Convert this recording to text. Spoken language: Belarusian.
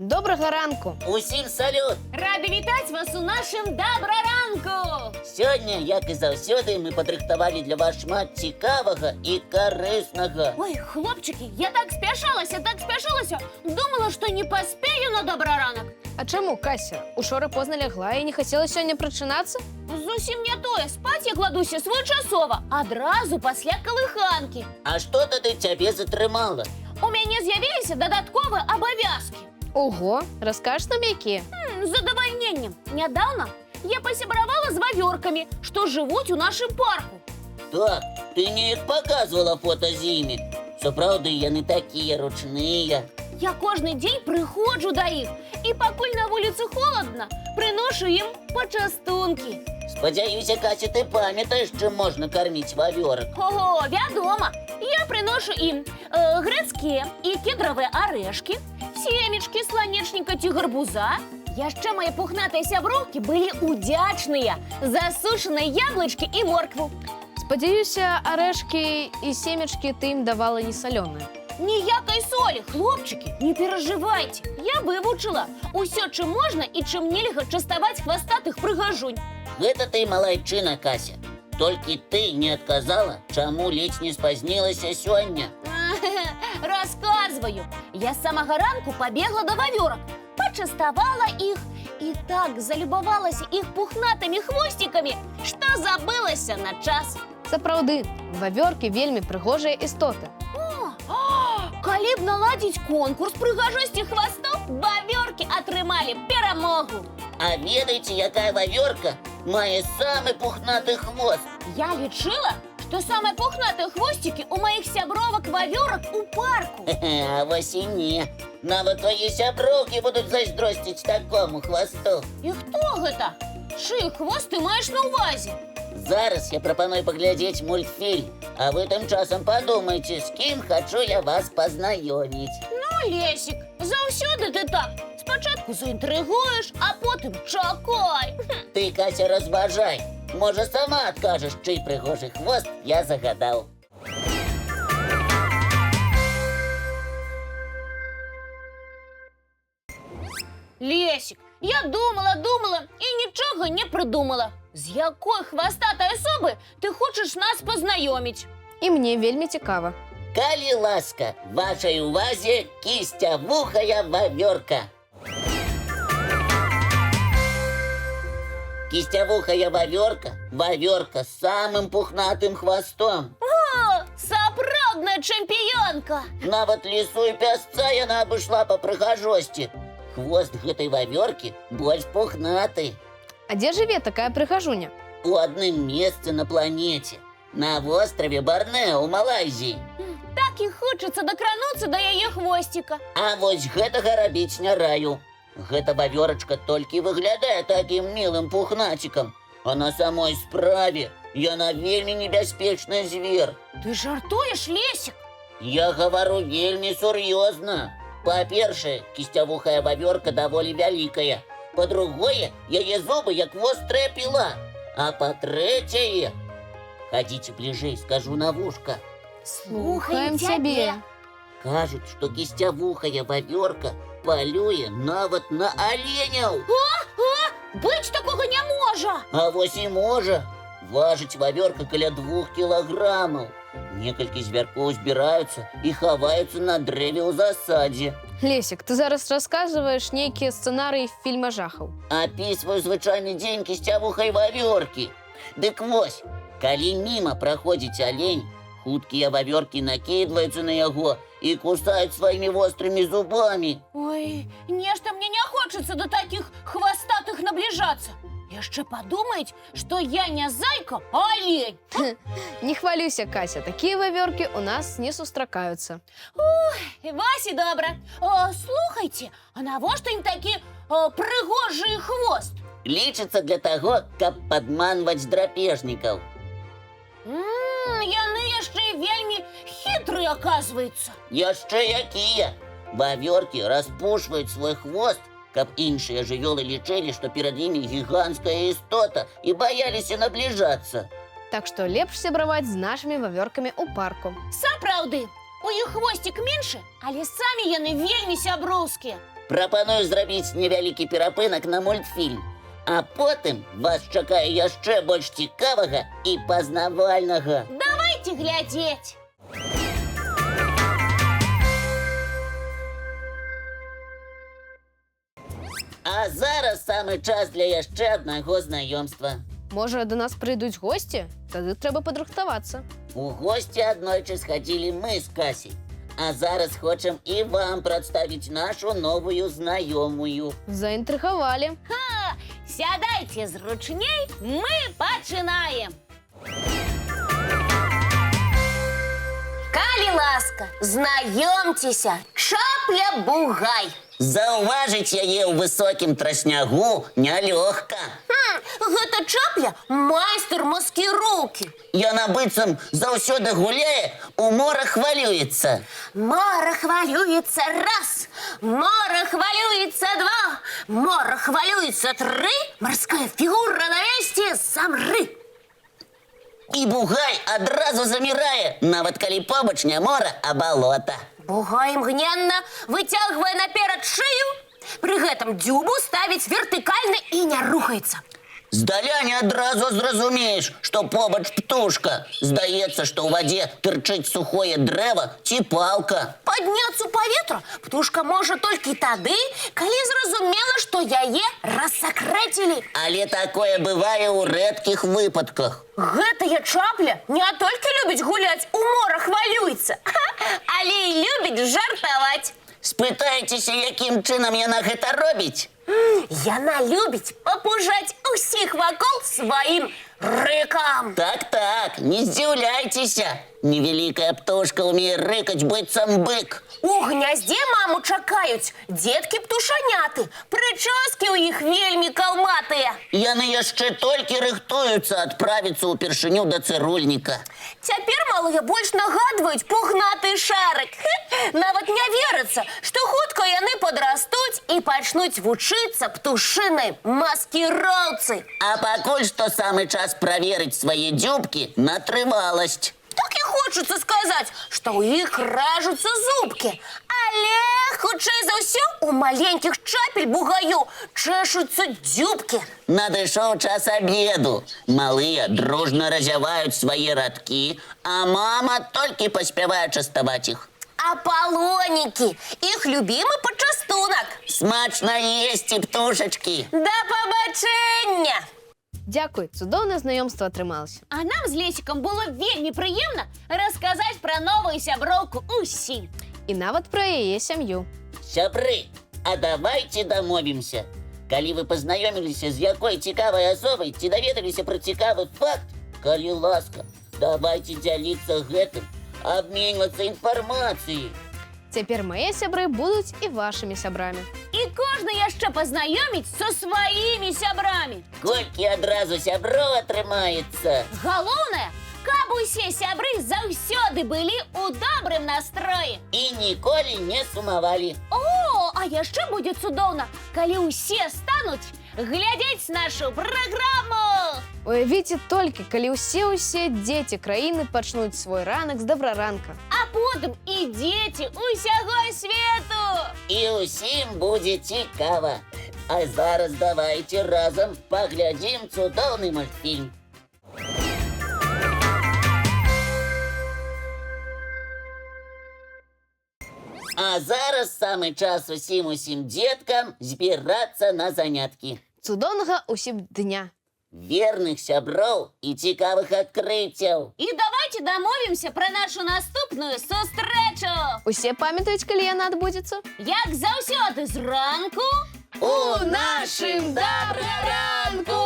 Доброго ранку! Усім салют! Рады вітаць вас у нашым дабраранку! Сёння, як і заўсёды, мы падрыхтавалі для вас шмат цікавага і карыснага. Ой, хлопчики, я так спяшалася, думала, што не паспею на дабраранак. А чаму, Кася? Учора позна лягла і не хацела сёння прачынацца? Зусім не тое, спаць я кладуся своечасова, адразу пасля калыханкі. А што тады цябе затрымала? У мяне з'явіліся дадатковыя абавязкі. Ого, раскажаш нам якія? З задавальненнем. Нядаўна я пасябравала з вавёркамі, што жывуць у нашым парку. Так, ты неяк паказвала фота з імі. Сапраўды, яны такія ручныя. Я кожны дзень прыходжу да іх, і пакуль на вуліцы холадна, прыношу ім пачастункі. Спадзяюся, Кася, ты памятаеш, чым можна карміць вавёрак? Ого, вядома! Я прыношу ім грэцкія і кедравыя арэшкі, семечкі, сланечніка ці гарбуза. Яшчэ мае пухнатыя сяброўкі былі удзячныя за сушаныя яблычкі і моркву. Спадзяюся, арэшкі і семечкі ты ім давала не салёныя. Ніякай солі, хлопчыкі, не перажывайце. Я вывучыла усё, чым можна і чым нельга частаваць хвастатых прыгажунь. Гэта ты малайчына, Кася. Толькі ты не адказала, чаму ледзь не спазнілася сёння. Расказваю. Я з самага ранку пабегла да вавёрак, пачаставала іх і так залюбавалася іх пухнатымі хвосцікамі, што забылася на час. Сапраўды, вавёркі вельмі прыгожыя істоты. Калі б наладзіць конкурс прыгажосці хвастоў, вавёркі атрымалі перамогу. А ведаеце, якая вавёрка мае самы пухнаты хвост? Я лічыла, што самыя пухнатыя хвосцікі у маіх сябровак вавёрак у парку. А вось і не. Нават твае сяброўкі будуць зайздросціць такому хвасту. І хто гэта? Чый хвост ты маеш на ўвазе? Зараз я прапаную паглядзець мультфільм, а вы тым часам падумайце, з кім хачу я вас пазнаёміць. Ну, Лесік, заўсёды ты так. Спачатку заінтрыгуеш, а потым чакай. Ты, Кася, разважай. Можа, сама адкажаш, чый прыгожы хвост я загадаў. Лесік, я думала і нічога не прыдумала. З якой хвастатай асобы ты хочаш нас пазнаёміць? І мне вельмі цікава. Калі ласка, вашай увазе кісцявухая вавёрка. Кісцявухая вавёрка з самым пухнатым хвастом. О, сапраўдная чэмпіёнка! Нават лісу і пясца яна абышла па прыгажосці. Хвост гэтай вавёркі больш пухнаты. А дзе жыве такая прыгажуня? У адным месцы на планеце, на востраве Барнео ў Малайзіі. Так і хочацца дакрануцца да яе хвосціка. А вось гэтага рабіць не раю. Гэта вавёрачка толькі выглядае такім мілым пухнацікам, а на самой справе яна вельмі небяспечны звер. Ты жартуеш, Лесік? Я гавару вельмі сур'ёзна. Па-першае, кісцявухая вавёрка даволі вялікая. Па-другое, яе зубы як вострая піла. А па-трэцяе... Хадзіце бліжэй, скажу на вушка. Слухаем цябе. Кажуць, што кісцявухая вавёрка палюе нават на аленяў. Быць такога не можа! А вось і можа. Важыць вавёрка каля 2 кілаграмаў. Некалькі звяркоў збіраюцца і хаваюцца на дрэве ў засадзе. Лесік, ты зараз расказваеш нейкія сцэнарыі фільма жахаў. Апісваю звычайны дзень кісцявухай вавёркі. Дык вось, калі міма праходзіць алень, хуткія вавёркі накідваюцца на яго і кусаюць сваімі вострымі зубамі. Ой, нешта мне не хочацца да такіх хвастатых набліжацца. Яшчэ падумаюць, што я не зайка, а алень. Не хвалюйся, Кася, такія вавёркі у нас не сустракаюцца. Ой, вась і добра. Слухайце, а навошта ім такі прыгожы хвост? Лічыцца для таго, каб падманваць драпежнікаў. Яны яшчэ вельмі хітрыя, аказваецца. Яшчэ якія? Вавёркі распушваюць свой хвост, каб іншыя жывёлы лічылі, што перад імі гіганцкая істота і баяліся набліжацца. Так што лепш сябраваць з нашымі вавёркамі ў парку. Сапраўды, у іх хвосцік меншы, але самі яны вельмі сяброўскія. Прапаную зрабіць невялікі перапынак на мультфільм. А потым вас чакае яшчэ больш цікавага і пазнавальнага. Давайте глядзець. А зараз самы час для яшчэ аднаго знаёмства. Можа, до нас прийдуть гості? Тоді треба подрихтуватися. У госці аднойчы схадзілі мы з Касей. А зараз хочам і вам прадставіць нашу новую знаёмую. Заінтригували. Сядайте зручней, мы пачынаем. Калі ласка, знаёмцеся, Чапля-Бугай. Заўважыць яе ў высокім трашнягу нялёгка. Гэта Чапля майстар маскіроўкі. Яна быццам заўсёды гуляе, у мора хвалюецца. Мора хвалюецца раз, мора хвалюецца два, мора хвалюецца тры, марская фігура на месте замры. І Бугай адразу замірае, нават калі побач не мора, а балота. Бугай імгненна выцягвае наперад шыю, пры гэтым дзюбу ставіць вертыкальна і не рухаецца. Здаля не адразу зразумееш, што побач птушка. Здаецца, што ў вадзе тырчыць сухое дрэва ці палка. Падняцца ў паветра птушка можа толькі тады, калі зразумела, што яе рассакрэцілі. Але такое бывае ў рэдкіх выпадках. Гэтая Чапля не толькі любіць гуляць, у мора хвалюецца, але і любіць жартаваць. Спытайцеся, якім чынам яна гэта робіць? Яна любіць папужаць усіх вакол сваім рыкам. Так, не здзіўляйцеся. Невялікая птушка ўмее рыкаць быццам бык. У гняздзе маму чакаюць дзеткі-птушаняты. Прычоскі ў іх вельмі калматыя. Яны яшчэ толькі рыхтуюцца адправіцца ўпершыню да цырульніка. Цяпер малыя больш нагадваюць пухнаты шарык. Нават не верыцца, што хутка яны падрастуць і пачнуць вучыцца птушынай маскіроўцы. А пакуль што самы час праверыць свае дзюбкі на трываласць. Так і хочацца сказаць, што ў іх ражуцца зубкі. Але, хутчэй за ўсё, у маленькіх Чапель-Бугаю чэшуцца дзюбкі. Надышоў час абеду. Малыя дружна разяваюць свае радкі, а мама толькі паспявае частаваць іх. Апалонікі, іх любімы пачастунак. Смачна есці, птушачкі. Да пабачэння! Дякую, цудоўнае знаёмства атрымалася. А нам з Лесікам было вельмі прыемна расказаць пра новую сяброўку усім. І нават пра яе сям'ю. Сябры, а давайце дамовімся. Калі вы пазнаёміліся з якой цікавай асобай ці даведаліся пра цікавы факт, калі ласка, давайце дзяліцца гэтым, абменьвацца інфармацыяй. Цяпер мае сябры будуць і вашымі сябрамі. І кожны яшчэ пазнаёміць са сваімі сябрамі. Колькі адразу сяброў атрымаецца. Галоўнае, каб усе сябры заўсёды былі ў добрым настроі. І ніколі не сумавалі. О, а яшчэ будзе цудоўна, калі ўсе стануць глядзець нашу праграму. Уявіце толькі, калі ўсе дзеці краіны пачнуць свой ранак з добраранка. А потым і дзеці усяго свету. І ўсім будзе цікава. А зараз давайце разам паглядзім цудоўны мультфільм. А зараз самы час усім дзеткам збірацца на заняткі. Цудоўнага усім дня. Верных сяброў і цікавых адкрыццяў. І давайте дамовімся пра нашу наступную сустрэчу. Усе памятаюць, калі яна адбудзецца? Як заўсёды зранку У нашым добраранку!